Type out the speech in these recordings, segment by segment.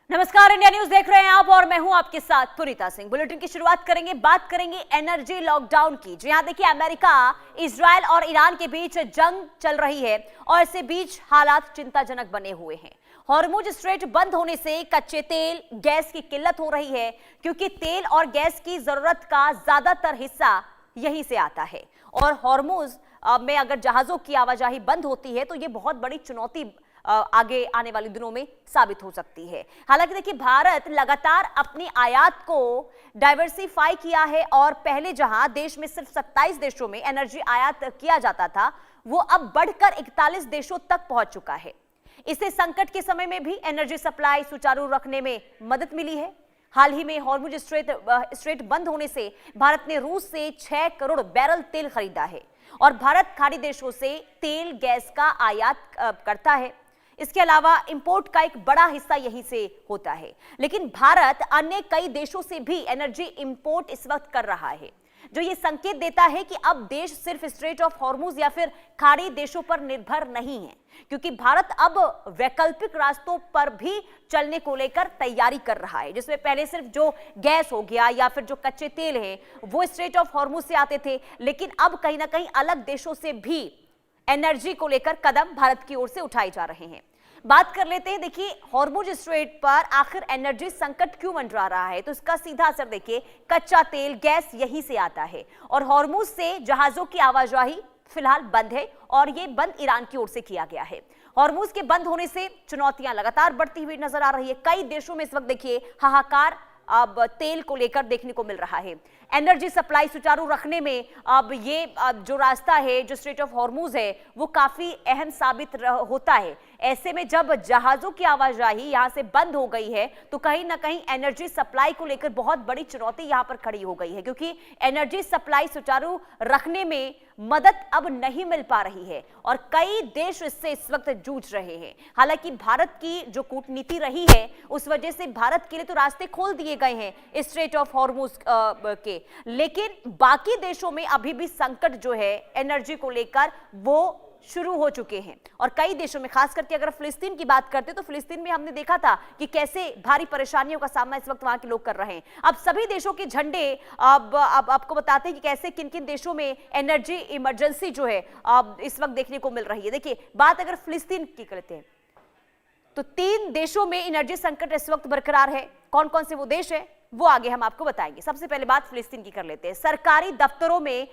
नमस्कार, India news देख रहे हैं आप और मैं हूं आपके साथ पुनीता सिंह। बुलेटिन की शुरुआत करेंगे, बात करेंगे एनर्जी लॉकडाउन की। जी हां, देखिए अमेरिका, इजराइल और ईरान के बीच जंग चल रही है और इसके बीच हालात चिंताजनक बने हुए हैं। हॉर्मुज स्ट्रेट बंद होने से कच्चे तेल, गैस की किल्लत हो रही है क्योंकि तेल और गैस की जरूरत का ज्यादातर हिस्सा यहीं से आता है और हॉर्मुज में अगर जहाजों की आवाजाही बंद होती है तो ये बहुत बड़ी चुनौती आगे आने वाले दिनों में साबित हो सकती है। हालांकि देखिए, भारत लगातार अपनी आयात को डाइवर्सिफाई किया है और पहले जहां देश में सिर्फ 27 देशों में एनर्जी आयात किया जाता था, वो अब बढ़कर 41 देशों तक पहुंच चुका है। इससे संकट के समय में भी एनर्जी सप्लाई सुचारू रखने में मदद मिली है। हाल ही में हॉर्मुज स्ट्रेट बंद होने से भारत ने रूस से 6 करोड़ बैरल तेल खरीदा है और भारत खाड़ी देशों से तेल गैस का आयात करता है। इसके अलावा इंपोर्ट का एक बड़ा हिस्सा यहीं से होता है, लेकिन भारत अन्य कई देशों से भी एनर्जी इंपोर्ट इस वक्त कर रहा है, जो ये संकेत देता है कि अब देश सिर्फ स्ट्रेट ऑफ हॉर्मुज या फिर खाड़ी देशों पर निर्भर नहीं है, क्योंकि भारत अब वैकल्पिक रास्तों पर भी चलने को लेकर तैयारी कर रहा है, जिसमें पहले सिर्फ जो गैस हो गया या फिर जो कच्चे तेल हैं वो स्ट्रेट ऑफ हॉर्मुज से आते थे, लेकिन अब कहीं ना कहीं अलग देशों से भी एनर्जी को लेकर कदम भारत की ओर से उठाए जा रहे हैं। बात कर लेते हैं, देखिए हॉर्मुज स्ट्रेट पर आखिर एनर्जी संकट क्यों मंडरा रहा है, तो इसका सीधा असर देखिए, कच्चा तेल, गैस यहीं से आता है और हॉर्मुज से जहाजों की आवाजाही फिलहाल बंद है और ये बंद ईरान की ओर से किया गया है। हॉर्मुज के बंद होने से चुनौतियां लगातार बढ़ती हुई नजर आ रही है। कई देशों में इस वक्त देखिए हाहाकार अब तेल को लेकर देखने को मिल रहा है। एनर्जी सप्लाई सुचारू रखने में अब ये जो रास्ता है, जो स्ट्रेट ऑफ हॉर्मुज है, वो काफी अहम साबित होता है। ऐसे में जब जहाजों की आवाजाही यहां से बंद हो गई है तो कहीं ना कहीं एनर्जी सप्लाई को लेकर बहुत बड़ी चुनौती यहां पर खड़ी हो गई है, क्योंकि एनर्जी सप्लाई सुचारू रखने में मदद अब नहीं मिल पा रही है और कई देश इससे इस वक्त जूझ रहे हैं। हालांकि भारत की जो कूटनीति रही है उस वजह से भारत के लिए तो रास्ते खोल दिए गए हैं स्ट्रेट ऑफ हॉर्मुज के, लेकिन बाकी देशों में अभी भी संकट जो है एनर्जी को लेकर वो शुरू हो चुके हैं और कई देशों में, खास करके अगर फिलिस्तीन की बात करते तो फिलिस्तीन में हमने देखा था कि कैसे भारी परेशानियों का सामना इस वक्त वहां के लोग कर रहे हैं। अब सभी देशों के झंडे अब आपको बताते हैं कि कैसे किन किन देशों में एनर्जी इमरजेंसी जो है अब इस वक्त देखने को मिल रही है। देखिए, बात अगर फिलिस्तीन की करते हैं तो 3 देशों में एनर्जी संकट इस वक्त बरकरार है। कौन कौन से वो देश है वो आगे हम आपको बताएंगे। सबसे पहले बात फिलिस्तीन की कर लेते हैं। सरकारी दफ्तरों में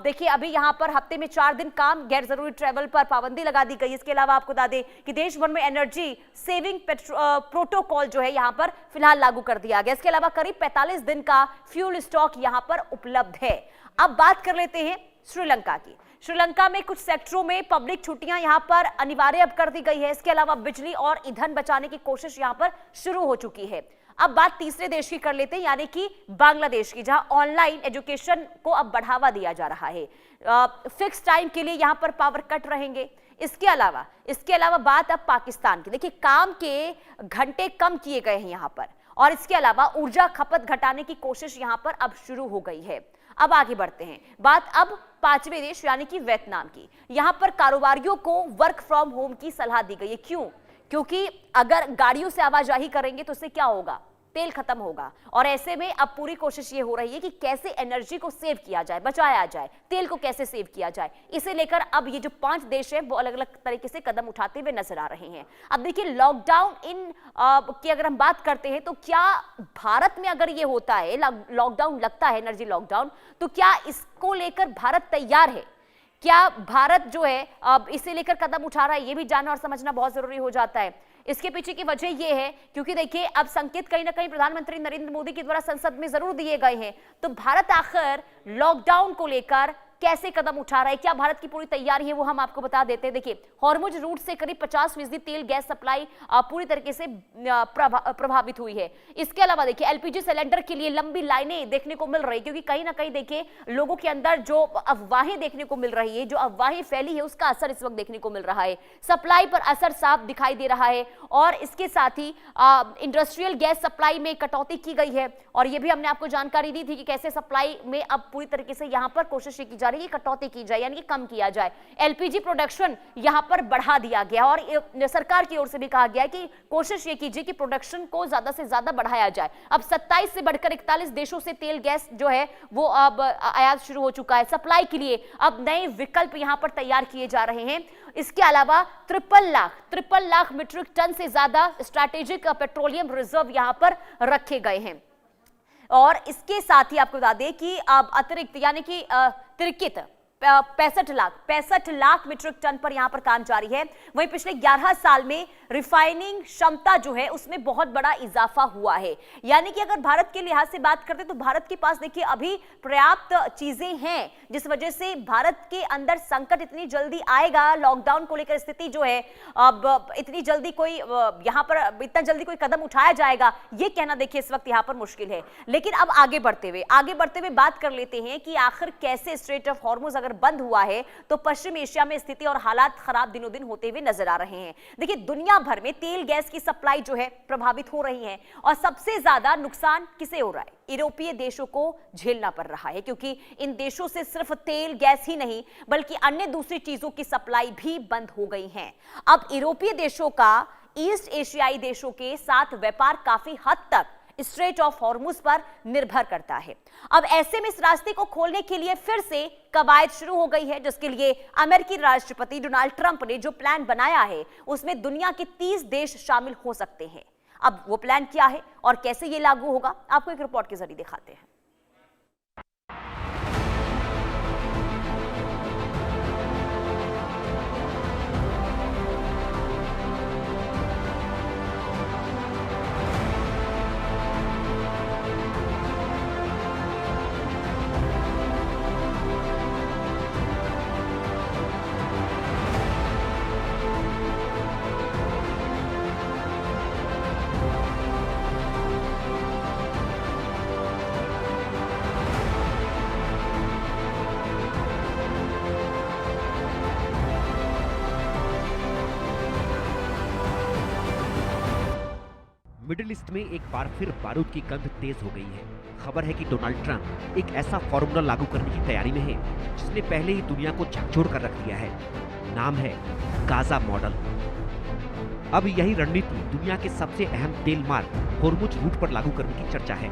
देखिए अभी यहां पर हफ्ते में 4 दिन काम, गैर जरूरी ट्रैवल पर पाबंदी लगा दी गई। इसके अलावा आपको बता दें कि देश भर में एनर्जी सेविंग प्रोटोकॉल जो है यहां पर फिलहाल लागू कर दिया गया। इसके अलावा करीब 45 दिन का फ्यूल स्टॉक यहां पर उपलब्ध है। अब बात कर लेते हैं श्रीलंका की। श्रीलंका में कुछ सेक्टरों में पब्लिक छुट्टियां यहां पर अनिवार्य अब कर दी गई है। इसके अलावा बिजली और ईंधन बचाने की कोशिश यहां पर शुरू हो चुकी है। अब बात तीसरे देश की कर लेते हैं, यानी कि बांग्लादेश की, जहां ऑनलाइन एजुकेशन को अब बढ़ावा दिया जा रहा है। फिक्स टाइम के लिए यहां पर पावर कट रहेंगे। इसके अलावा बात अब पाकिस्तान की। देखिए, काम के घंटे कम किए गए हैं यहां पर और इसके अलावा ऊर्जा खपत घटाने की कोशिश यहां पर अब शुरू हो गई है। अब आगे बढ़ते हैं, बात अब 5वें देश यानी कि वियतनाम की। यहां पर कारोबारियों को वर्क फ्रॉम होम की सलाह दी गई है। क्यों? क्योंकि अगर गाड़ियों से आवाजाही करेंगे तो उससे क्या होगा, तेल खत्म होगा और ऐसे में अब पूरी कोशिश ये हो रही है कि कैसे एनर्जी को सेव किया जाए, बचाया जाए, तेल को कैसे सेव किया जाए। इसे लेकर अब ये जो 5 देश हैं वो अलग अलग तरीके से कदम उठाते हुए नजर आ रहे हैं। अब देखिए, लॉकडाउन की अगर हम बात करते हैं तो क्या भारत में अगर ये होता है, लॉकडाउन लगता है, एनर्जी लॉकडाउन, तो क्या इसको लेकर भारत तैयार है? क्या भारत जो है अब इसे लेकर कदम उठा रहा है? ये भी जानना और समझना बहुत जरूरी हो जाता है। इसके पीछे की वजह यह है क्योंकि देखिए अब संकेत कहीं ना कहीं प्रधानमंत्री नरेंद्र मोदी के द्वारा संसद में जरूर दिए गए हैं। तो भारत आखिर लॉकडाउन को लेकर कैसे कदम उठा रहा है, क्या भारत की पूरी तैयारी है, वो हम आपको बता देते हैं। देखिए, हॉर्मुज रूट से करीब 50% तेल गैस सप्लाई पूरी तरीके से प्रभावित हुई है। इसके अलावा देखिए, एलपीजी सिलेंडर के लिए लंबी लाइनें देखने को मिल रही, क्योंकि कहीं ना कहीं देखिए लोगों के अंदर जो अफवाहें देखने को मिल रही है, जो अफवाहें फैली है, उसका असर इस वक्त देखने को मिल रहा है। सप्लाई पर असर साफ दिखाई दे रहा है और इसके साथ ही इंडस्ट्रियल गैस सप्लाई में कटौती की गई है और यह भी हमने आपको जानकारी दी थी कि कैसे सप्लाई में अब पूरी तरीके से यहां पर कोशिश की जा पर ये कटौती की जाए, यानी कि कम किया जाए। एलपीजी प्रोडक्शन यहां पर बढ़ा दिया गया और सरकार की ओर से भी कहा गया कि कोशिश ये कीजिए कि प्रोडक्शन को ज्यादा से ज्यादा बढ़ाया जाए। अब 27 से बढ़कर 41 देशों से तेल गैस जो है वो अब आयात शुरू हो चुका है। सप्लाई के लिए अब नए विकल्प यहां पर तैयार किए जा रहे हैं। इसके अलावा 53 लाख मीट्रिक टन से ज्यादा स्ट्रैटेजिक पेट्रोलियम रिजर्व यहां पर रखे गए हैं। और इसके साथ ही आपको बता दें कि अब अतिरिक्त यानी कि तिरकित 65 लाख मीट्रिक टन पर यहां पर काम जारी है। वहीं पिछले 11 साल में रिफाइनिंग क्षमता जो है उसमें बहुत बड़ा इजाफा हुआ है। यानी कि अगर भारत के लिहाज से बात करते तो भारत के पास देखिए अभी पर्याप्त चीजें हैं, जिस वजह से भारत के अंदर संकट इतनी जल्दी आएगा, लॉकडाउन को लेकर स्थिति जो है अब इतनी जल्दी कोई यहां पर इतना जल्दी कोई कदम उठाया जाएगा ये कहना देखिए इस वक्त यहां पर मुश्किल है। लेकिन अब आगे बढ़ते हुए बात कर लेते हैं कि आखिर कैसे स्ट्रेट ऑफ हॉर्मुज अगर बंद हुआ है तो पश्चिम एशिया में स्थिति और हालात खराब दिनों दिन होते हुए नजर आ रहे हैं। देखिए दुनिया भर में तेल गैस की सप्लाई जो है प्रभावित हो रही है और सबसे ज्यादा नुकसान किसे हो रहा है? यूरोपीय देशों को झेलना पड़ रहा है, क्योंकि इन देशों से सिर्फ तेल गैस ही नहीं बल्कि अन्य दूसरी चीजों की सप्लाई भी बंद हो गई है। अब यूरोपीय देशों का ईस्ट एशियाई देशों के साथ व्यापार काफी हद तक स्ट्रेट ऑफ हॉर्मुज पर निर्भर करता है। अब ऐसे में इस रास्ते को खोलने के लिए फिर से कवायद शुरू हो गई है, जिसके लिए अमेरिकी राष्ट्रपति डोनाल्ड ट्रंप ने जो प्लान बनाया है उसमें दुनिया के 30 देश शामिल हो सकते हैं। अब वो प्लान क्या है और कैसे ये लागू होगा, आपको एक रिपोर्ट के जरिए दिखाते हैं। मिडिल ईस्ट में एक बार फिर बारूद की गंध तेज हो गई है। खबर है कि डोनाल्ड ट्रंप एक ऐसा फॉर्मूला लागू करने की तैयारी में है जिसने पहले ही दुनिया को झकझोर कर रख दिया है। नाम है गाजा मॉडल। अब यही रणनीति दुनिया के सबसे अहम तेल मार्ग होर्मुज रूट पर लागू करने की चर्चा है।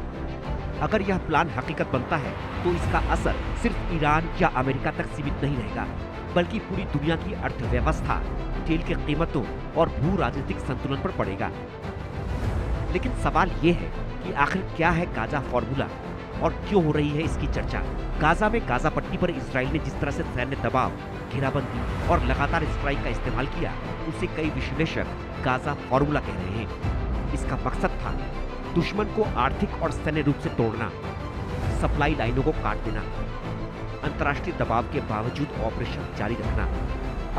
अगर यह प्लान हकीकत बनता है तो इसका असर सिर्फ ईरान या अमेरिका तक सीमित नहीं रहेगा, बल्कि पूरी दुनिया की अर्थव्यवस्था, तेल की कीमतों और भू राजनीतिक संतुलन पर पड़ेगा। लेकिन सवाल ये है कि आखिर क्या है गाजा फॉर्मूला और क्यों हो रही है इसकी चर्चा। गाजा में गाजा पट्टी पर इजराइल ने जिस तरह से सैन्य दबाव, घेराबंदी और लगातार स्ट्राइक का इस्तेमाल किया, उसे कई विश्लेषक गाजा फॉर्मूला कह रहे हैं। इसका मकसद था दुश्मन को आर्थिक और सैन्य रूप से तोड़ना, सप्लाई लाइनों को काट देना, अंतर्राष्ट्रीय दबाव के बावजूद ऑपरेशन जारी रखना।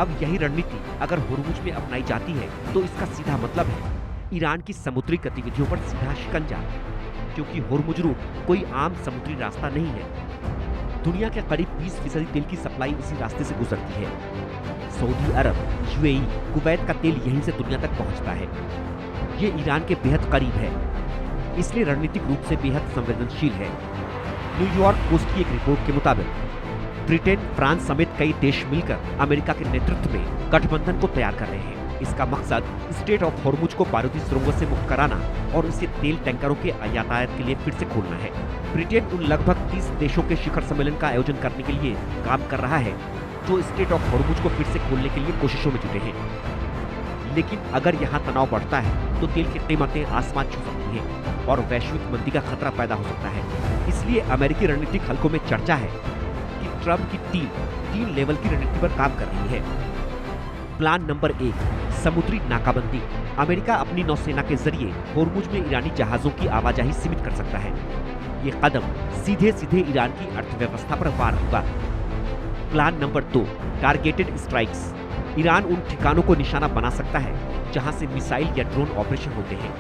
अब यही रणनीति अगर होर्मुज में अपनाई जाती है तो इसका सीधा मतलब है ईरान की समुद्री गतिविधियों पर सीधा शिकंजा, क्योंकि होर्मुज रूट कोई आम समुद्री रास्ता नहीं है। दुनिया के करीब 20% तेल की सप्लाई इसी रास्ते से गुजरती है। सऊदी अरब, यूएई, कुवैत का तेल यहीं से दुनिया तक पहुंचता है। ये ईरान के बेहद करीब है, इसलिए रणनीतिक रूप से बेहद संवेदनशील है। न्यूयॉर्क पोस्ट की एक रिपोर्ट के मुताबिक ब्रिटेन, फ्रांस समेत कई देश मिलकर अमेरिका के नेतृत्व में गठबंधन को तैयार कर रहे हैं। इसका मकसद स्ट्रेट ऑफ होर्मुज को बारूदी सुरंगों से मुक्त कराना और इसे तेल टैंकरों के यातायात के लिए फिर से खोलना है। ब्रिटेन उन लगभग 30 देशों के शिखर सम्मेलन का आयोजन करने के लिए काम कर रहा है जो स्ट्रेट ऑफ होर्मुज को फिर से खोलने के लिए कोशिशों में जुटे हैं। लेकिन अगर यहाँ तनाव बढ़ता है तो तेल की कीमतें आसमान छू सकती हैं और वैश्विक मंदी का खतरा पैदा हो सकता है। इसलिए अमेरिकी रणनीतिक हलकों में चर्चा है कि ट्रंप की टीम 3 लेवल की रणनीति पर काम कर रही है। प्लान नंबर 1, समुद्री नाकाबंदी। अमेरिका अपनी नौसेना के जरिए होर्मुज में ईरानी जहाजों की आवाजाही सीमित कर सकता है। ये कदम सीधे सीधे ईरान की अर्थव्यवस्था पर वार होगा। Plan number 2, targeted strikes. Iran उन ठिकानों को निशाना बना सकता है जहां से मिसाइल या ड्रोन ऑपरेशन होते हैं।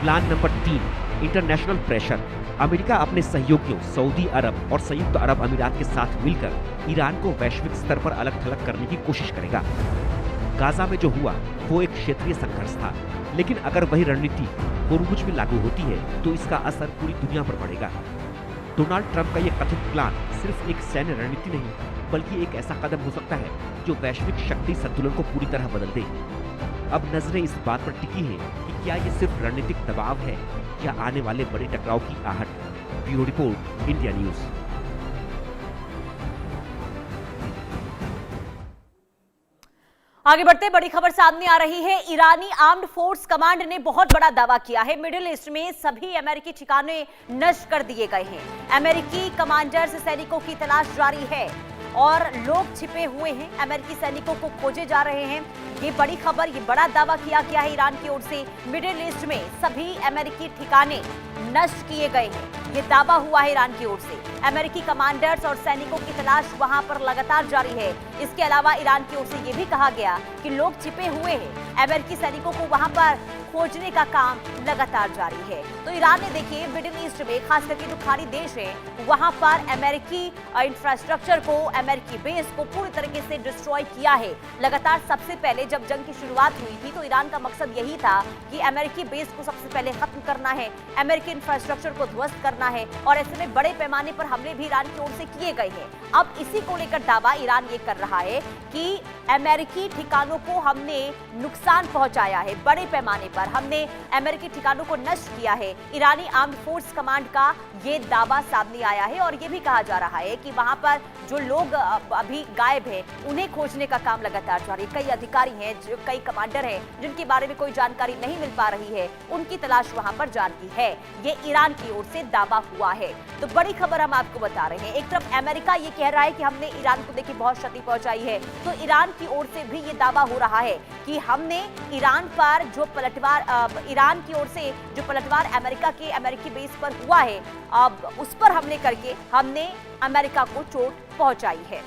Plan number 3, international pressure. America अपने सहयोगियों सऊदी अरब और संयुक्त अरब अमीरात के साथ मिलकर ईरान को वैश्विक स्तर पर अलग थलग करने की कोशिश करेगा। गाजा में जो हुआ वो एक क्षेत्रीय संघर्ष था, लेकिन अगर वही रणनीति होर्मुज में लागू होती है तो इसका असर पूरी दुनिया पर पड़ेगा। डोनाल्ड ट्रंप का ये कथित प्लान सिर्फ एक सैन्य रणनीति नहीं, बल्कि एक ऐसा कदम हो सकता है जो वैश्विक शक्ति संतुलन को पूरी तरह बदल दे। अब नजरें इस बात पर टिकी हैं कि क्या ये सिर्फ रणनीतिक दबाव है या आने वाले बड़े टकराव की आहट। Bureau report, India news. आगे बढ़ते बड़ी खबर सामने आ रही है। ईरानी आर्म्ड फोर्स कमांड ने बहुत बड़ा दावा किया है। मिडिल ईस्ट में सभी अमेरिकी ठिकाने नष्ट कर दिए गए हैं। अमेरिकी कमांडर्स सैनिकों की तलाश जारी है और लोग छिपे हुए हैं, अमेरिकी सैनिकों को खोजे जा रहे हैं। ये बड़ी खबर, ये बड़ा दावा किया गया है ईरान की ओर से। मिडिल ईस्ट में सभी अमेरिकी ठिकाने नष्ट किए गए हैं, ये दावा हुआ है ईरान की ओर से। अमेरिकी कमांडर्स और सैनिकों की तलाश वहां पर लगातार जारी है। इसके अलावा ईरान की ओर से यह भी कहा गया कि लोग छिपे हुए हैं, अमेरिकी सैनिकों को वहां पर खोजने का काम लगातार जारी है। तो ईरान ने देखिए मिडिल ईस्ट में खास करके जो खाड़ी देश है वहां पर अमेरिकी इंफ्रास्ट्रक्चर को, अमेरिकी बेस को पूरी तरीके से डिस्ट्रॉय किया है। लगातार सबसे पहले जब जंग की शुरुआत हुई थी तो ईरान का मकसद यही था कि अमेरिकी बेस को सबसे पहले खत्म करना है, अमेरिकी इंफ्रास्ट्रक्चर को ध्वस्त करना है, और ऐसे में बड़े पैमाने पर हमले भी ईरान की ओर से किए गए हैं। अब इसी को लेकर दावा ईरान ये कर रहा है कि अमेरिकी ठिकानों को हमने नुकसान पहुंचाया है, बड़े पैमाने पर हमने अमेरिकी ठिकानों को नष्ट किया है। ईरानी आर्म्ड फोर्स कमांड का ये दावा सामने आया है और ये भी कहा जा रहा है कि वहां पर जो लोग अभी गायब हैं उन्हें खोजने का काम लगातार जारी है। कई अधिकारी हैं, कई कमांडर हैं जिनके बारे में कोई जानकारी नहीं मिल पा रही है, उनकी तलाश वहां पर जारी है। ये ईरान की ओर से दावा हुआ है। तो बड़ी खबर हम आपको बता रहे हैं। एक तरफ अमेरिका ये कह रहा है कि हमने ईरान को देखिए बहुत क्षति पहुंचाई है, तो ईरान की ओर से भी ये दावा हो रहा है कि हमने ईरान पर जो पलटवार, ईरान की ओर से जो पलटवार अमेरिका के अमेरिकी बेस पर हुआ है, अब उस पर हमले करके हमने अमेरिका को चोट पहुंचाई है।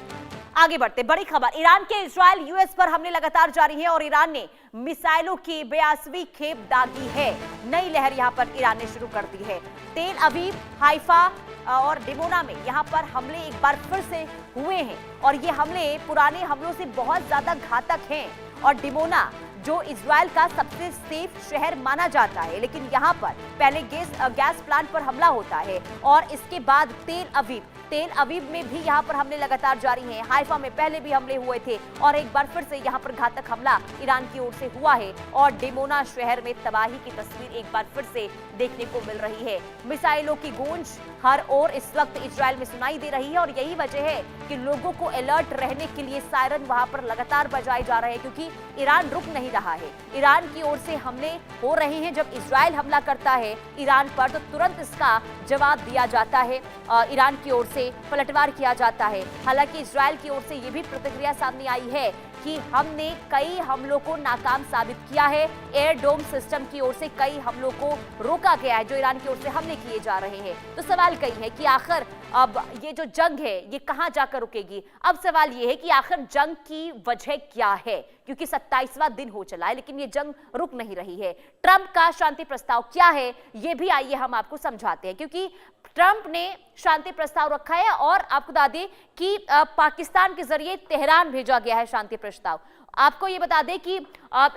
आगे बढ़ते बड़ी खबर, ईरान के इजराइल यूएस पर हमले लगातार जारी है और ईरान ने मिसाइलों की 82वीं खेप दागी है। नई लहर यहां पर ईरान ने शुरू कर दी है। तेल अवीव, हाइफा और डिमोना में यहां पर हमले एक बार फिर से हुए हैं और ये हमले पुराने हमलों से बहुत ज्यादा घातक हैं। और डिमोना जो इजराइल का सबसे सेफ शहर माना जाता है, लेकिन यहां पर पहले गैस प्लांट पर हमला होता है और इसके बाद तेल अवीव में भी यहां पर हमले लगातार जारी हैं। हाइफा में पहले भी हमले हुए थे और एक बार फिर से यहां पर घातक हमला ईरान की ओर से हुआ है और डिमोना शहर में तबाही की तस्वीर एक बार फिर से देखने को मिल रही है। मिसाइलों की गूंज हर ओर इस वक्त इजराइल में सुनाई दे रही है और यही वजह है कि लोगों को अलर्ट रहने के लिए सायरन वहां पर लगातार बजाए जा रहे हैं, क्योंकि ईरान रुक नहीं रहा है। ईरान की ओर से हमले हो रहे हैं। जब इजराइल हमला करता है ईरान पर तो तुरंत इसका जवाब दिया जाता है, ईरान की ओर से पलटवार किया जाता है। हालांकि इजराइल की ओर से यह भी प्रतिक्रिया सामने आई है कि हमने कई हमलों को नाकाम साबित किया है। एयर डोम सिस्टम की ओर से कई हमलों को रोका गया है जो ईरान की ओर से हमले किए जा रहे हैं। तो सवाल कई है कि आखिर अब ये जो जंग है ये कहां जाकर रुकेगी। अब सवाल ये है कि आखिर जंग की वजह क्या है, क्योंकि 27वां दिन हो चला है लेकिन ये जंग रुक नहीं रही है। ट्रंप का शांति प्रस्ताव क्या है ये भी आइए हम आपको समझाते हैं, क्योंकि ट्रंप ने शांति प्रस्ताव रखा है और आपको बता दें कि पाकिस्तान के जरिए तेहरान भेजा गया है शांति प्रस्ताव। आपको ये बता दें कि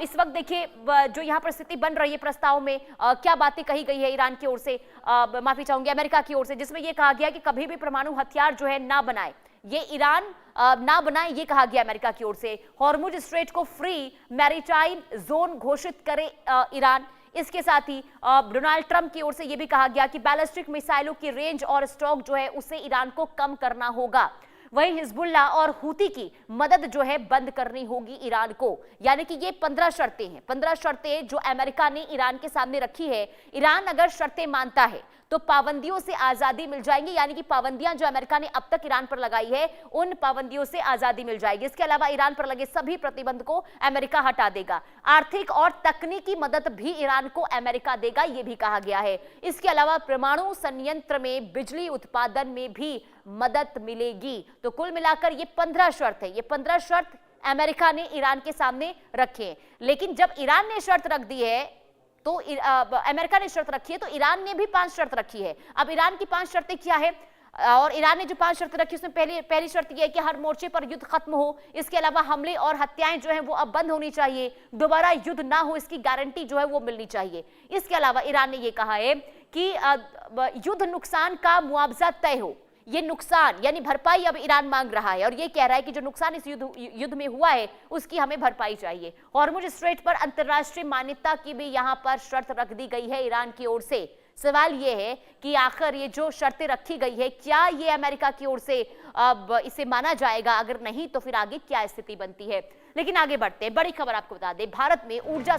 इस वक्त देखिए जो यहाँ पर स्थिति बन रही है, प्रस्ताव में क्या बातें कही गई है ईरान की ओर से, माफी चाहूंगी अमेरिका की ओर से, जिसमें यह कहा गया कि कभी भी परमाणु हथियार जो है ना बनाए, ये ईरान ना बनाए, ये कहा गया अमेरिका की ओर से। हॉर्मुज स्ट्रेट को फ्री मैरीटाइम जोन घोषित करे ईरान। इसके साथ ही डोनाल्ड ट्रंप की ओर से यह भी कहा गया कि बैलिस्टिक मिसाइलों की रेंज और स्टॉक जो है उसे ईरान को कम करना होगा। वहीं हिजबुल्ला और हूती की मदद जो है बंद करनी होगी ईरान को। यानी कि ये 15 शर्तें हैं, 15 शर्तें जो अमेरिका ने ईरान के सामने रखी है। ईरान अगर शर्तें मानता है तो पाबंदियों से आजादी मिल जाएंगी, यानी कि पाबंदियां जो अमेरिका ने अब तक ईरान पर लगाई है उन पाबंदियों से आजादी मिल जाएगी। इसके अलावा ईरान पर लगे सभी प्रतिबंध को अमेरिका हटा देगा। आर्थिक और तकनीकी मदद भी ईरान को अमेरिका देगा, यह भी कहा गया है। इसके अलावा परमाणु संयंत्र में बिजली उत्पादन में भी मदद मिलेगी। तो कुल मिलाकर ये 15 शर्त है, ये 15 शर्त अमेरिका ने ईरान के सामने रखे। लेकिन जब ईरान ने शर्त रख दी है तो अमेरिका ने शर्त रखी है तो ईरान ने भी 5 शर्त रखी है। अब ईरान की 5 शर्तें क्या है, और ईरान ने जो 5 शर्तें रखी उसमें पहली शर्त यह है कि हर मोर्चे पर युद्ध खत्म हो। इसके अलावा हमले और हत्याएं जो हैं वो अब बंद होनी चाहिए, दोबारा युद्ध ना हो इसकी गारंटी जो है वो मिलनी चाहिए। इसके अलावा ईरान ने यह कहा है कि युद्ध नुकसान का मुआवजा तय हो। ये नुकसान यानी भरपाई अब ईरान मांग रहा है और ये कह रहा है कि जो नुकसान इस युद्ध में हुआ है उसकी हमें भरपाई चाहिए। हॉर्मुज स्ट्रेट पर अंतर्राष्ट्रीय मान्यता की भी यहां पर शर्त रख दी गई है ईरान की ओर से। सवाल ये है कि आखिर ये जो शर्तें रखी गई है क्या ये अमेरिका की ओर से अब इसे माना जाएगा, अगर नहीं तो फिर आगे क्या स्थिति बनती है। लेकिन आगे बढ़ते हैं, बड़ी खबर आपको बता दें, भारत में ऊर्जा